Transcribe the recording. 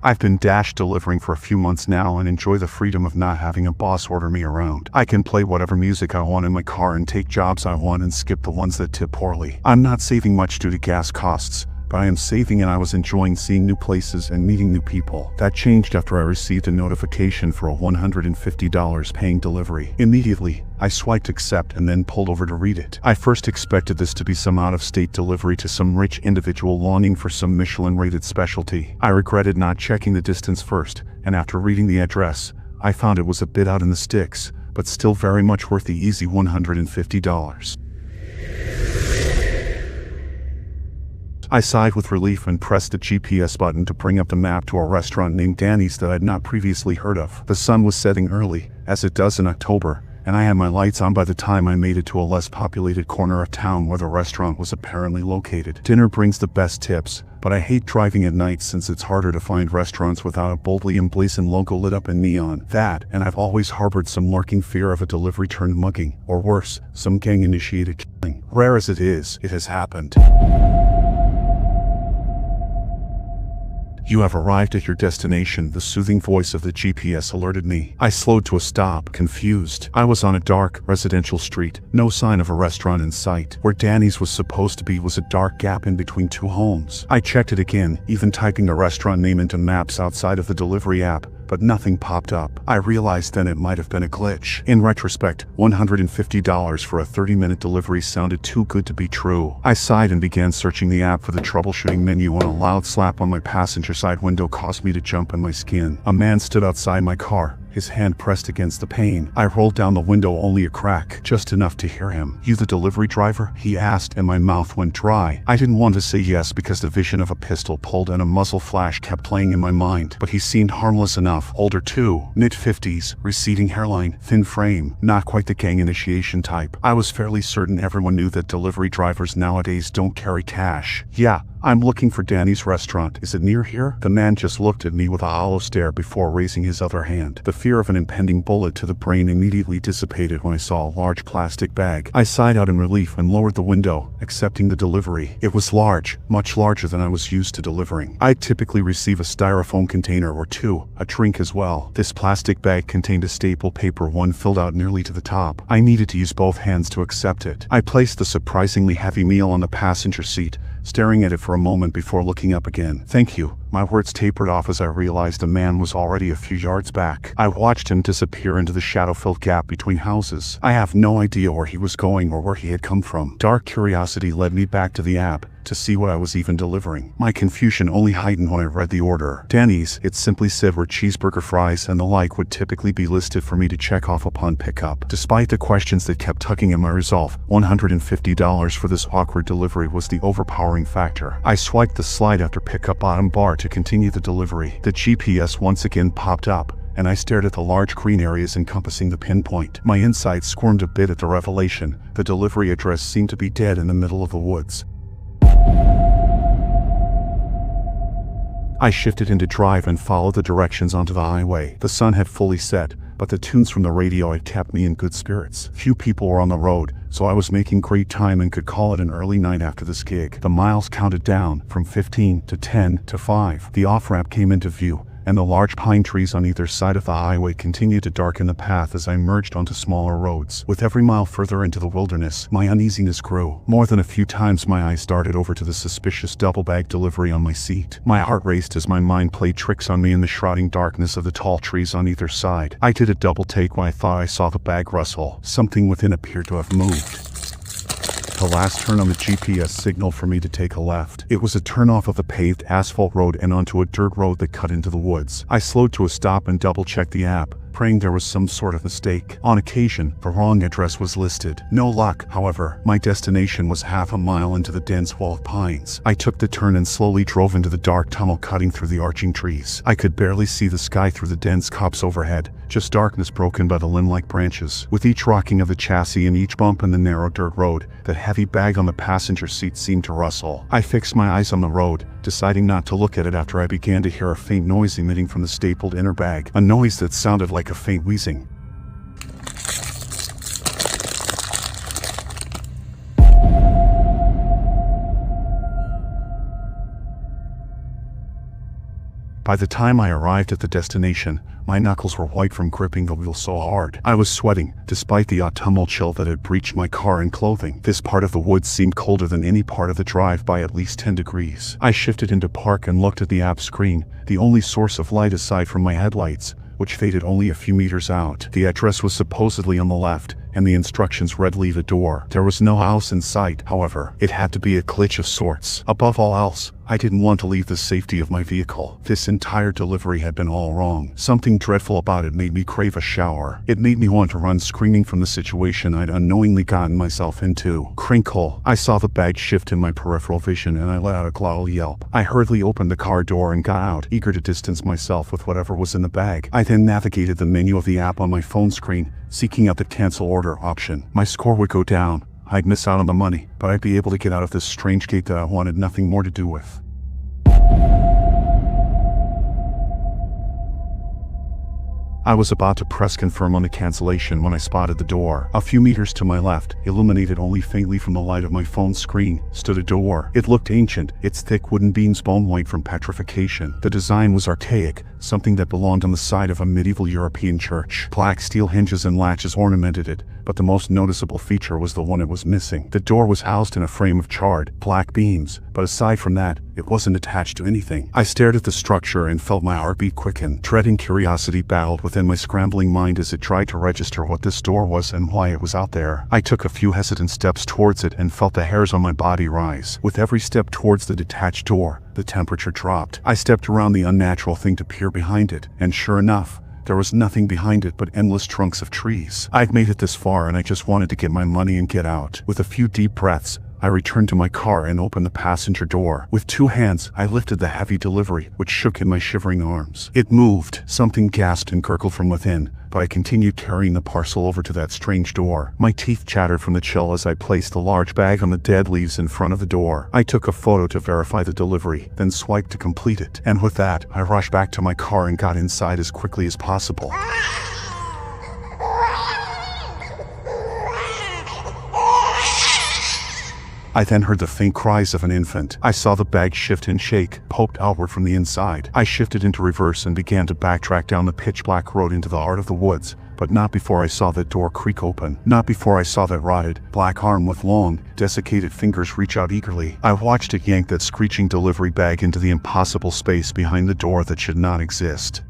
I've been dash delivering for a few months now and enjoy the freedom of not having a boss order me around. I can play whatever music I want in my car and take jobs I want and skip the ones that tip poorly. I'm not saving much due to gas costs, but I am saving, and I was enjoying seeing new places and meeting new people. That changed after I received a notification for a $150 paying delivery. Immediately, I swiped accept and then pulled over to read it. I first expected this to be some out-of-state delivery to some rich individual longing for some Michelin-rated specialty. I regretted not checking the distance first, and after reading the address, I found it was a bit out in the sticks, but still very much worth the easy $150. I sighed with relief and pressed the GPS button to bring up the map to a restaurant named Danny's that I'd not previously heard of. The sun was setting early, as it does in October, and I had my lights on by the time I made it to a less populated corner of town where the restaurant was apparently located. Dinner brings the best tips, but I hate driving at night since it's harder to find restaurants without a boldly emblazoned logo lit up in neon. That, and I've always harbored some lurking fear of a delivery turned mugging, or worse, some gang-initiated killing. Rare as it is, it has happened. You have arrived at your destination, the soothing voice of the GPS alerted me. I slowed to a stop, confused. I was on a dark, residential street, no sign of a restaurant in sight. Where Danny's was supposed to be was a dark gap in between two homes. I checked it again, even typing the restaurant name into maps outside of the delivery app, but nothing popped up. I realized then it might have been a glitch. In retrospect, $150 for a 30-minute delivery sounded too good to be true. I sighed and began searching the app for the troubleshooting menu when a loud slap on my passenger side window caused me to jump in my skin. A man stood outside my car, his hand pressed against the pane. I rolled down the window only a crack, just enough to hear him. "You the delivery driver?" he asked, and my mouth went dry. I didn't want to say yes because the vision of a pistol pulled and a muzzle flash kept playing in my mind, but he seemed harmless enough. Older too, mid-50s, receding hairline, thin frame, not quite the gang initiation type. I was fairly certain everyone knew that delivery drivers nowadays don't carry cash. "Yeah, I'm looking for Danny's restaurant. Is it near here?" The man just looked at me with a hollow stare before raising his other hand. The fear of an impending bullet to the brain immediately dissipated when I saw a large plastic bag. I sighed out in relief and lowered the window, accepting the delivery. It was large, much larger than I was used to delivering. I'd typically receive a styrofoam container or two, a drink as well. This plastic bag contained a staple paper one filled out nearly to the top. I needed to use both hands to accept it. I placed the surprisingly heavy meal on the passenger seat, staring at it for a moment before looking up again. "Thank you." My words tapered off as I realized the man was already a few yards back. I watched him disappear into the shadow-filled gap between houses. I have no idea where he was going or where he had come from. Dark curiosity led me back to the app to see what I was even delivering. My confusion only heightened when I read the order. Danny's, it simply said, where cheeseburger, fries, and the like would typically be listed for me to check off upon pickup. Despite the questions that kept tugging at my resolve, $150 for this awkward delivery was the overpowering factor. I swiped the slide after pickup bottom bar to continue the delivery. The GPS once again popped up, and I stared at the large green areas encompassing the pinpoint. My insides squirmed a bit at the revelation. The delivery address seemed to be dead in the middle of the woods. I shifted into drive and followed the directions onto the highway. The sun had fully set, but the tunes from the radio had kept me in good spirits. Few people were on the road, so I was making great time and could call it an early night after this gig. The miles counted down from 15 to 10 to 5. The off-ramp came into view, and the large pine trees on either side of the highway continued to darken the path as I merged onto smaller roads. With every mile further into the wilderness, my uneasiness grew. More than a few times my eyes darted over to the suspicious double-bag delivery on my seat. My heart raced as my mind played tricks on me in the shrouding darkness of the tall trees on either side. I did a double take when I thought I saw the bag rustle. Something within appeared to have moved. The last turn on the GPS signaled for me to take a left. It was a turnoff of the paved asphalt road and onto a dirt road that cut into the woods. I slowed to a stop and double-checked the app, praying there was some sort of mistake. On occasion, the wrong address was listed. No luck, however. My destination was half a mile into the dense wall of pines. I took the turn and slowly drove into the dark tunnel cutting through the arching trees. I could barely see the sky through the dense copse overhead, just darkness broken by the limb-like branches. With each rocking of the chassis and each bump in the narrow dirt road, that heavy bag on the passenger seat seemed to rustle. I fixed my eyes on the road, deciding not to look at it after I began to hear a faint noise emitting from the stapled inner bag, a noise that sounded like a faint wheezing. By the time I arrived at the destination, my knuckles were white from gripping the wheel so hard. I was sweating, despite the autumnal chill that had breached my car and clothing. This part of the woods seemed colder than any part of the drive by at least 10 degrees. I shifted into park and looked at the app screen, the only source of light aside from my headlights, which faded only a few meters out. The address was supposedly on the left, and the instructions read leave a door. There was no house in sight, however. It had to be a glitch of sorts. Above all else, I didn't want to leave the safety of my vehicle. This entire delivery had been all wrong. Something dreadful about it made me crave a shower. It made me want to run screaming from the situation I'd unknowingly gotten myself into. Crinkle. I saw the bag shift in my peripheral vision and I let out a glottal yelp. I hurriedly opened the car door and got out, eager to distance myself with whatever was in the bag. I then navigated the menu of the app on my phone screen, seeking out the cancel order option. My score would go down. I'd miss out on the money, but I'd be able to get out of this strange gate that I wanted nothing more to do with. I was about to press confirm on the cancellation when I spotted the door. A few meters to my left, illuminated only faintly from the light of my phone screen, stood a door. It looked ancient, its thick wooden beams bone white from petrification. The design was archaic, something that belonged on the side of a medieval European church. Black steel hinges and latches ornamented it, but the most noticeable feature was the one it was missing. The door was housed in a frame of charred, black beams, but aside from that, it wasn't attached to anything. I stared at the structure and felt my heartbeat quicken. Dread and curiosity battled within my scrambling mind as it tried to register what this door was and why it was out there. I took a few hesitant steps towards it and felt the hairs on my body rise. With every step towards the detached door, the temperature dropped. I stepped around the unnatural thing to peer behind it, and sure enough, there was nothing behind it but endless trunks of trees. I'd made it this far and I just wanted to get my money and get out. With a few deep breaths, I returned to my car and opened the passenger door. With 2 hands, I lifted the heavy delivery, which shook in my shivering arms. It moved. Something gasped and gurgled from within, but I continued carrying the parcel over to that strange door. My teeth chattered from the chill as I placed the large bag on the dead leaves in front of the door. I took a photo to verify the delivery, then swiped to complete it. And with that, I rushed back to my car and got inside as quickly as possible. I then heard the faint cries of an infant. I saw the bag shift and shake, poked outward from the inside. I shifted into reverse and began to backtrack down the pitch-black road into the heart of the woods, but not before I saw that door creak open. Not before I saw that rotted, black arm with long, desiccated fingers reach out eagerly. I watched it yank that screeching delivery bag into the impossible space behind the door that should not exist.